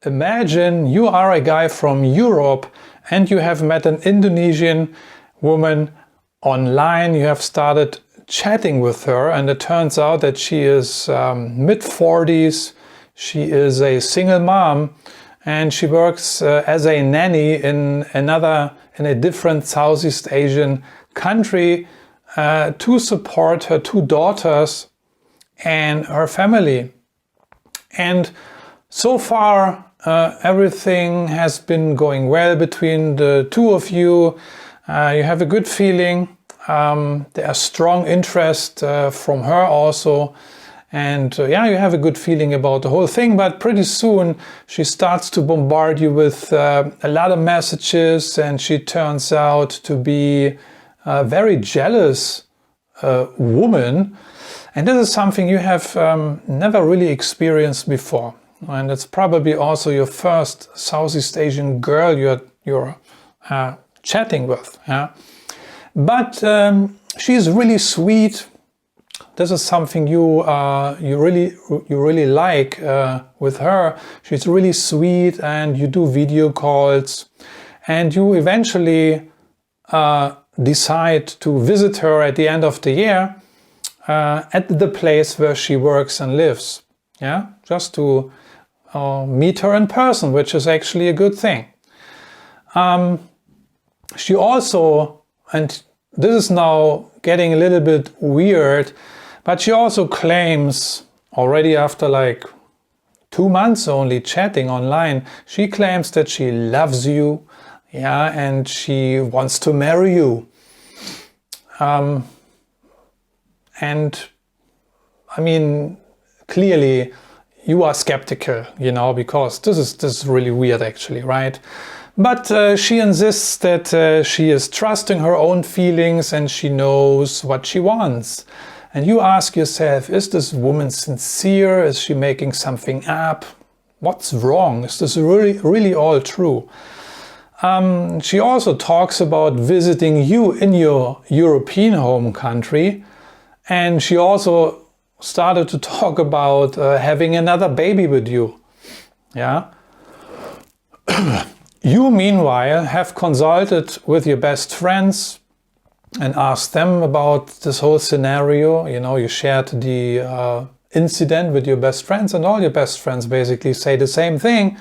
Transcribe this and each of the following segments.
Imagine you are a guy from Europe and you have met an Indonesian woman online. You have started chatting with her and it turns out that she is mid-40s. She is a single mom and she works as a nanny in a different Southeast Asian country to support her two daughters and her family. And so far everything has been going well between the two of you. You have a good feeling. There's strong interest from her also. And yeah, you have a good feeling about the whole thing, but pretty soon she starts to bombard you with a lot of messages and she turns out to be a very jealous woman. And this is something you have never really experienced before. And it's probably also your first Southeast Asian girl you're chatting with. Yeah? But she's really sweet. This is something you really like with her. She's really sweet and you do video calls and you eventually decide to visit her at the end of the year at the place where she works and lives. Yeah, just to meet her in person, which is actually a good thing. She also, and this is now getting a little bit weird, but she also claims, already after like 2 months only chatting online, she claims that she loves you, yeah, and she wants to marry you. And I mean, clearly you are skeptical, you know, because this is really weird actually, right? But she insists that she is trusting her own feelings and she knows what she wants. And you ask yourself, is this woman sincere? Is she making something up? What's wrong? Is this really all true? She also talks about visiting you in your European home country. And she also started to talk about having another baby with you. Yeah. You, meanwhile, have consulted with your best friends and asked them about this whole scenario. You know, you shared the incident with your best friends and all your best friends basically say the same thing.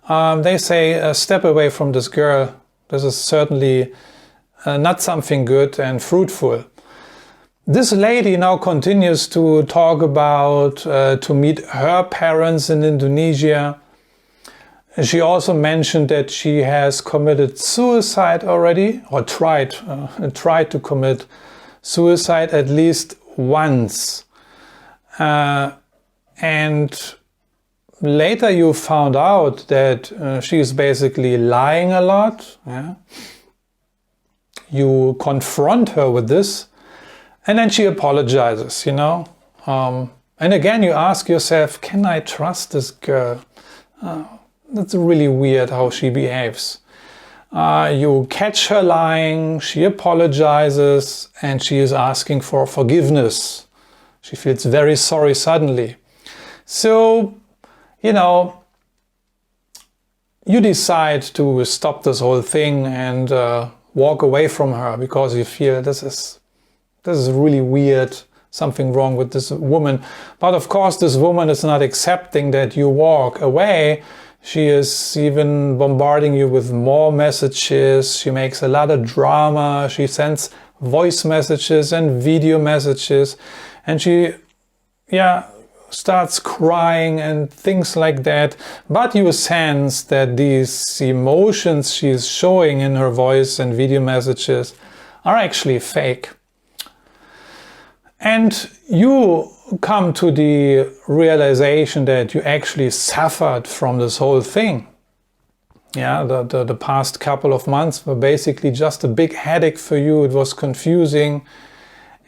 They say, step away from this girl. This is certainly not something good and fruitful. This lady now continues to talk about to meet her parents in Indonesia. She also mentioned that she has committed suicide already, or tried to commit suicide at least once. And later you found out that she is basically lying a lot. Yeah? You confront her with this, and then she apologizes, you know. And again, you ask yourself, can I trust this girl? That's really weird how she behaves. You catch her lying, she apologizes, and she is asking for forgiveness. She feels very sorry suddenly. So, you know, you decide to stop this whole thing and walk away from her because you feel this is really weird, something wrong with this woman. But of course, this woman is not accepting that you walk away. She is even bombarding you with more messages. She makes a lot of drama. She sends voice messages and video messages. And she, yeah, starts crying and things like that. But you sense that these emotions she is showing in her voice and video messages are actually fake. And you come to the realization that you actually suffered from this whole thing. Yeah, the past couple of months were basically just a big headache for you. It was confusing.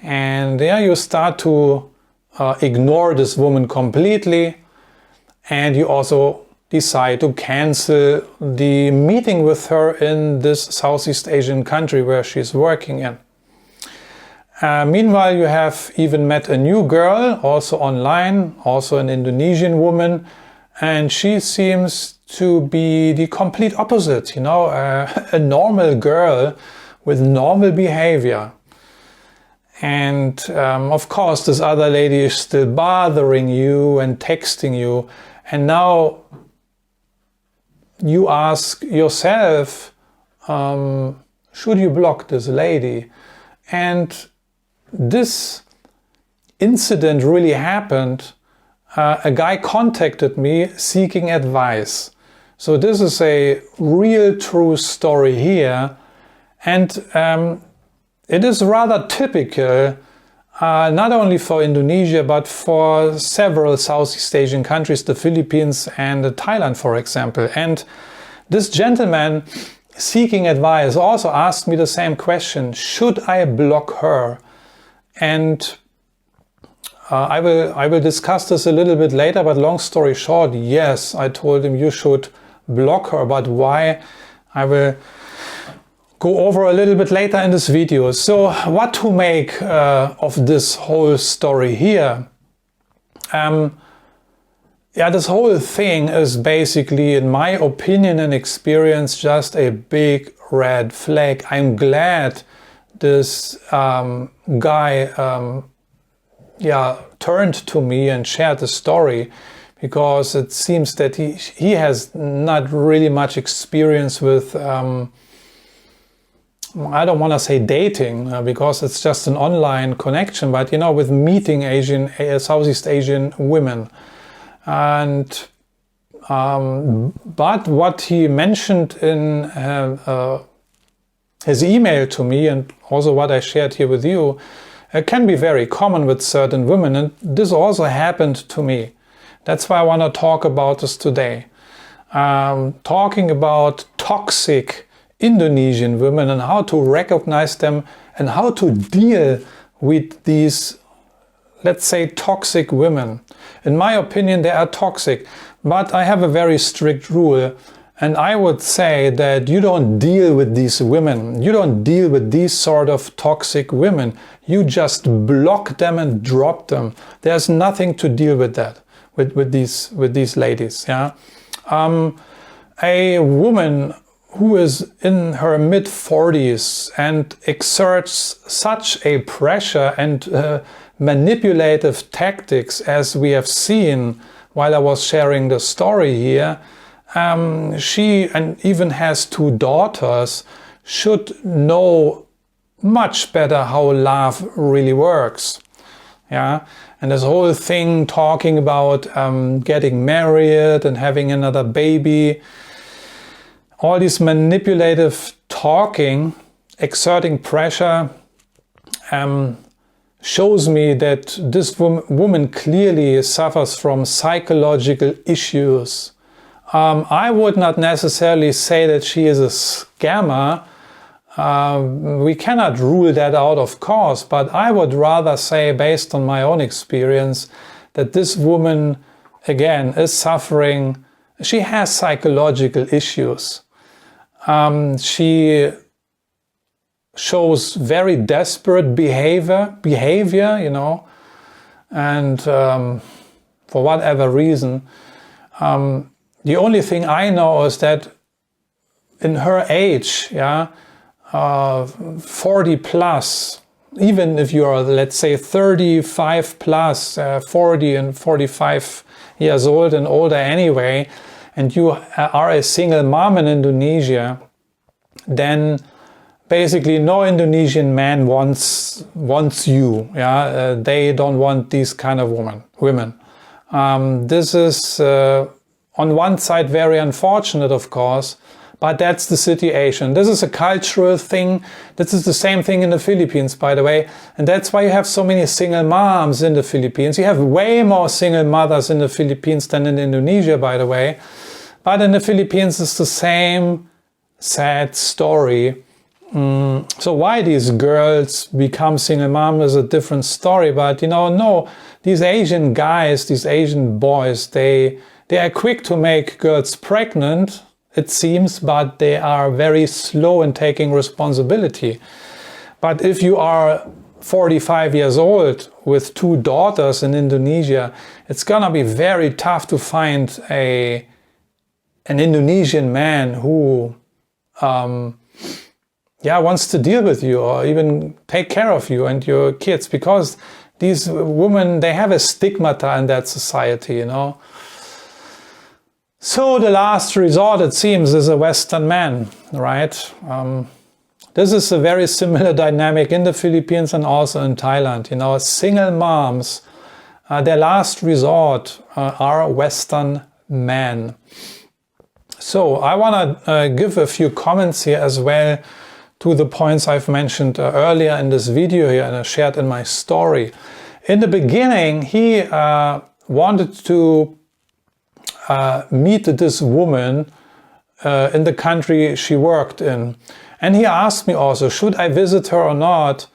And yeah, you start to ignore this woman completely. And you also decide to cancel the meeting with her in this Southeast Asian country where she's working in. Meanwhile, you have even met a new girl, also online, also an Indonesian woman, and she seems to be the complete opposite, you know, a normal girl with normal behavior. And of course this other lady is still bothering you and texting you, and now you ask yourself, should you block this lady? And this incident really happened. A guy contacted me seeking advice. So this is a real true story here, and it is rather typical, not only for Indonesia, but for several Southeast Asian countries, the Philippines and Thailand, for example. And this gentleman seeking advice also asked me the same question: should I block her? And I will discuss this a little bit later, but long story short, yes, I told him you should block her. But why? I will go over a little bit later in this video. So what to make of this whole story here? Yeah, this whole thing is basically, in my opinion and experience, just a big red flag. I'm glad this guy turned to me and shared the story, because it seems that he has not really much experience with I don't want to say dating, because it's just an online connection, but you know, with meeting Southeast Asian women. And but what he mentioned in his email to me, and also what I shared here with you, can be very common with certain women, and this also happened to me. That's why I want to talk about this today. Talking about toxic Indonesian women and how to recognize them and how to deal with these, let's say, toxic women. In my opinion, they are toxic, but I have a very strict rule, and I would say that you don't deal with these women, you don't deal with these sort of toxic women, you just block them and drop them. There's nothing to deal with that, with these ladies. Yeah, a woman who is in her mid-40s and exerts such a pressure and manipulative tactics as we have seen while I was sharing the story here, she, and even has 2 daughters, should know much better how love really works. Yeah, and this whole thing talking about getting married and having another baby, all this manipulative talking, exerting pressure, shows me that this woman clearly suffers from psychological issues. I would not necessarily say that she is a scammer. We cannot rule that out, of course, but I would rather say, based on my own experience, that this woman, again, is suffering. She has psychological issues. She shows very desperate behavior, you know, and for whatever reason. The only thing I know is that in her age, 40 plus, even if you are, let's say, 35 plus, 40 and 45 years old and older anyway, and you are a single mom in Indonesia, then basically no Indonesian man wants you. Yeah, they don't want these kind of women. This is on one side very unfortunate, of course, but that's the situation. This is a cultural thing. This is the same thing in the Philippines, by the way, and that's why you have so many single moms in the Philippines. You have way more single mothers in the Philippines than in Indonesia, by the way. But in the Philippines, it's the same sad story. So why these girls become single mom is a different story. But you know, no, these Asian guys, these Asian boys, they are quick to make girls pregnant, it seems, but they are very slow in taking responsibility. But if you are 45 years old with 2 daughters in Indonesia, it's gonna be very tough to find a an Indonesian man who wants to deal with you or even take care of you and your kids, because these women, they have a stigmata in that society, you know. So the last resort, it seems, is a Western man, right? This is a very similar dynamic in the Philippines and also in Thailand. You know, single moms, their last resort are Western men. So I want to give a few comments here as well to the points I've mentioned earlier in this video here and I shared in my story. In the beginning, he wanted to meet this woman in the country she worked in. And he asked me also, should I visit her or not?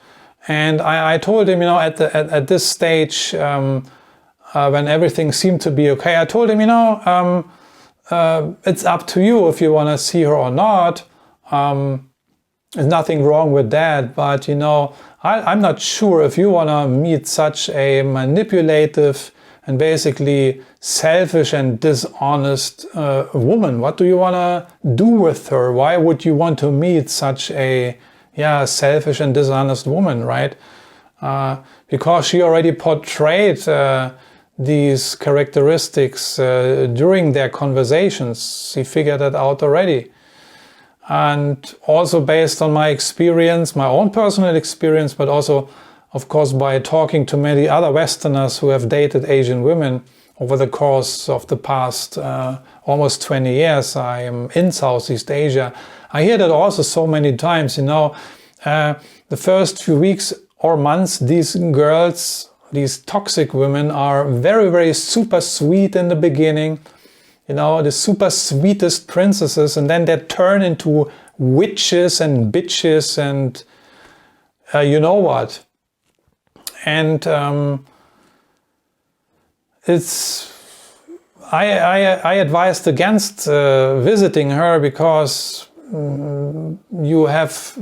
And I told him, you know, at this stage, when everything seemed to be okay, I told him, you know, it's up to you if you want to see her or not. There's nothing wrong with that, but you know, I'm not sure if you want to meet such a manipulative and basically selfish and dishonest woman. What do you want to do with her? Why would you want to meet such a selfish and dishonest woman, right? Because she already portrayed these characteristics during their conversations. He figured that out already. And also based on my experience, my own personal experience, but also, of course, by talking to many other Westerners who have dated Asian women over the course of the past almost 20 years. I am in Southeast Asia. I hear that also so many times, you know, the first few weeks or months, these girls, these toxic women are very, very super sweet in the beginning. You know, the super sweetest princesses, and then they turn into witches and bitches and you know what. And I advised against visiting her because you have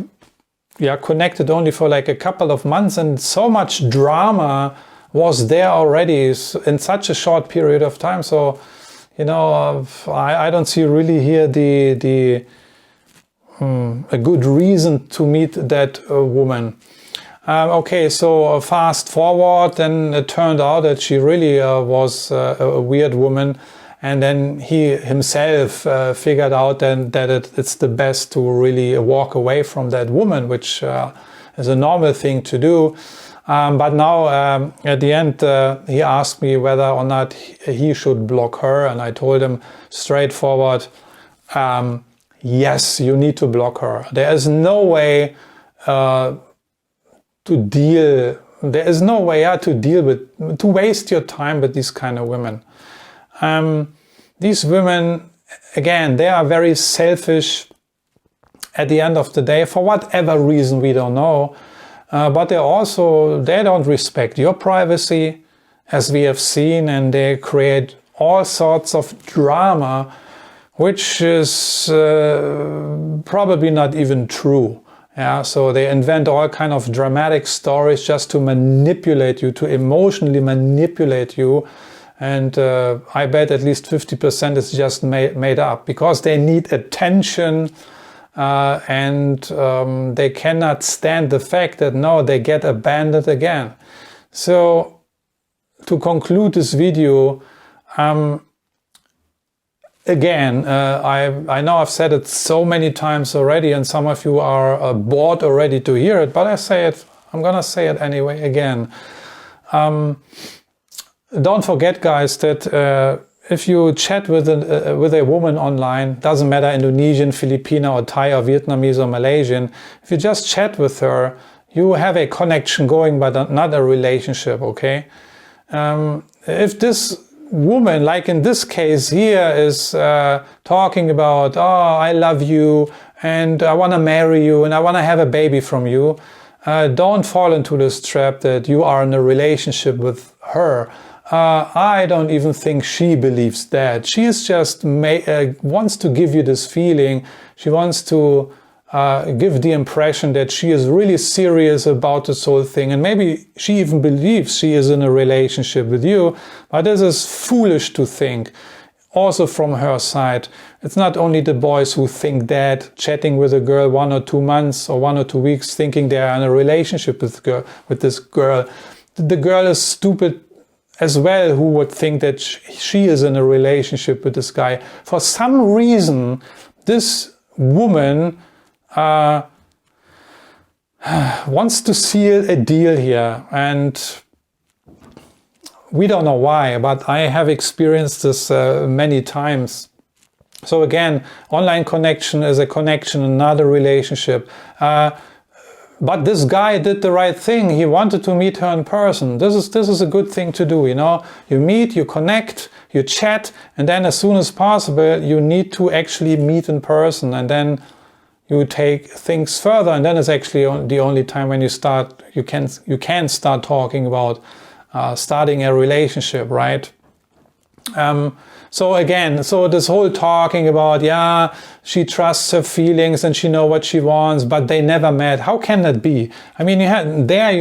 connected only for like a couple of months, and so much drama was there already in such a short period of time. So, you know, I don't see really here a good reason to meet that woman. Okay, so fast forward, then it turned out that she really was a weird woman, and then he himself figured out then that it's the best to really walk away from that woman, which is a normal thing to do. But now at the end he asked me whether or not he should block her, and I told him straightforward, yes, you need to block her. There is no way to waste your time with these kind of women. These women, again, they are very selfish at the end of the day, for whatever reason we don't know. But they don't respect your privacy, as we have seen, and they create all sorts of drama, which is probably not even true. Yeah, so they invent all kind of dramatic stories just to manipulate you, to emotionally manipulate you. And I bet at least 50% is just made up, because they need attention. And they cannot stand the fact that now they get abandoned again. So to conclude this video, again, I know I've said it so many times already, and some of you are bored already to hear it, but I'm gonna say it anyway again. Don't forget, guys, that if you chat with a woman online, doesn't matter Indonesian, Filipino or Thai or Vietnamese or Malaysian, if you just chat with her, you have a connection going, but not a relationship, okay? If this woman, like in this case here, is talking about, oh, I love you and I want to marry you and I want to have a baby from you, don't fall into this trap that you are in a relationship with her. I don't even think she believes that. She is just wants to give you this feeling. She wants to give the impression that she is really serious about this whole thing, and maybe she even believes she is in a relationship with you, but this is foolish to think. also from her side. It's not only the boys who think that, chatting with a girl 1 or 2 months or 1 or 2 weeks thinking they are in a relationship with this girl. The girl is stupid as well who would think that she is in a relationship with this guy. For some reason, this woman wants to seal a deal here, and we don't know why, but I have experienced this many times. So again, online connection is a connection, another relationship. But this guy did the right thing. He wanted to meet her in person. This is a good thing to do, you know. You meet, you connect, you chat, and then as soon as possible, you need to actually meet in person, and then you take things further, and then it's actually the only time when you can start talking about starting a relationship, right? So again, so this whole talking about, yeah, she trusts her feelings and she knows what she wants, but they never met. How can that be? I mean, you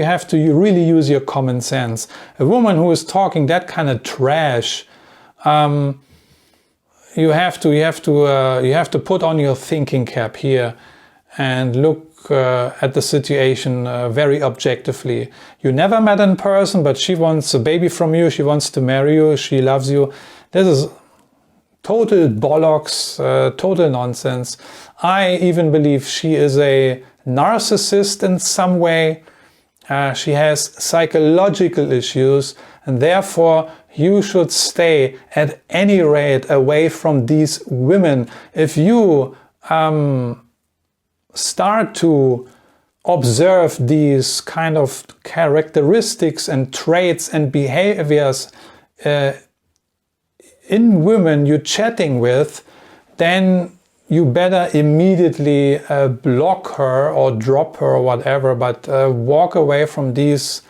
have to really use your common sense. A woman who is talking that kind of trash, you have to put on your thinking cap here and look at the situation very objectively. You never met in person, but she wants a baby from you, she wants to marry you, she loves you. This is total bollocks, total nonsense. I even believe she is a narcissist in some way. She has psychological issues, and therefore you should stay at any rate away from these women. If you start to observe these kind of characteristics and traits and behaviors in women you're chatting with, then you better immediately block her or drop her or whatever, but walk away from these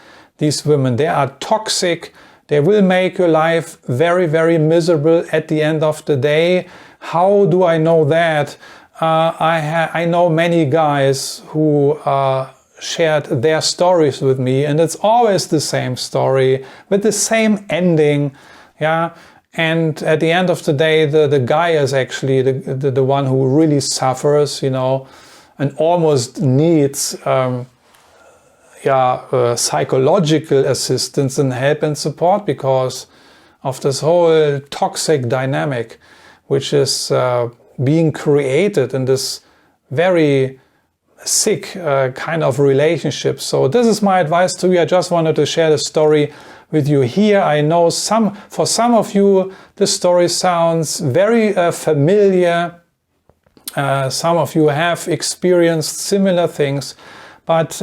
women. They are toxic. They will make your life very, very miserable at the end of the day. How do I know that? I know many guys who shared their stories with me, and it's always the same story with the same ending, yeah. And at the end of the day, the guy is actually the one who really suffers, you know, and almost needs psychological assistance and help and support because of this whole toxic dynamic, which is being created in this very sick kind of relationship. So this is my advice to you. I just wanted to share the story with you here. I know for some of you this story sounds very familiar. Some of you have experienced similar things, but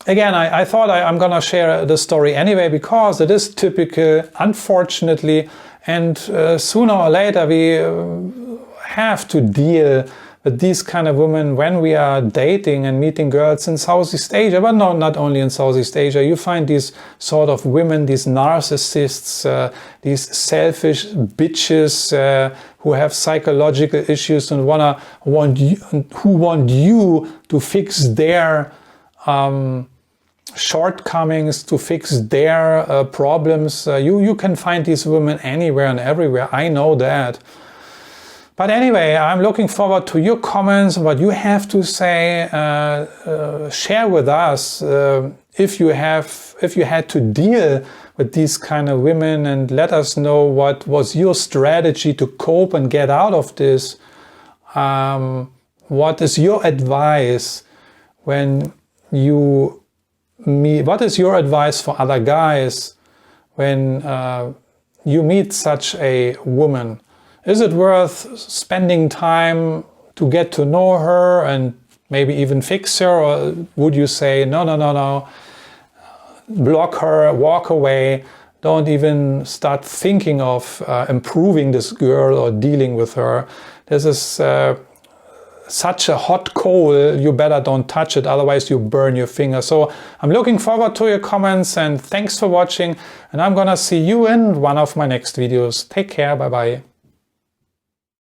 again, I thought I'm gonna share the story anyway because it is typical, unfortunately, and sooner or later we have to deal with these kind of women when we are dating and meeting girls in Southeast Asia, but no, not only in Southeast Asia. You find these sort of women, these narcissists, these selfish bitches who have psychological issues and who want you to fix their shortcomings, to fix their problems. You can find these women anywhere and everywhere. I know that. But anyway, I'm looking forward to your comments, what you have to say. Share with us if you had to deal with these kind of women, and let us know what was your strategy to cope and get out of this. What is your advice when you meet? What is your advice for other guys when you meet such a woman? Is it worth spending time to get to know her and maybe even fix her? Or would you say, no, block her, walk away, don't even start thinking of improving this girl or dealing with her? This is such a hot coal, you better don't touch it, otherwise you burn your finger. So I'm looking forward to your comments, and thanks for watching, and I'm gonna see you in one of my next videos. Take care, bye bye.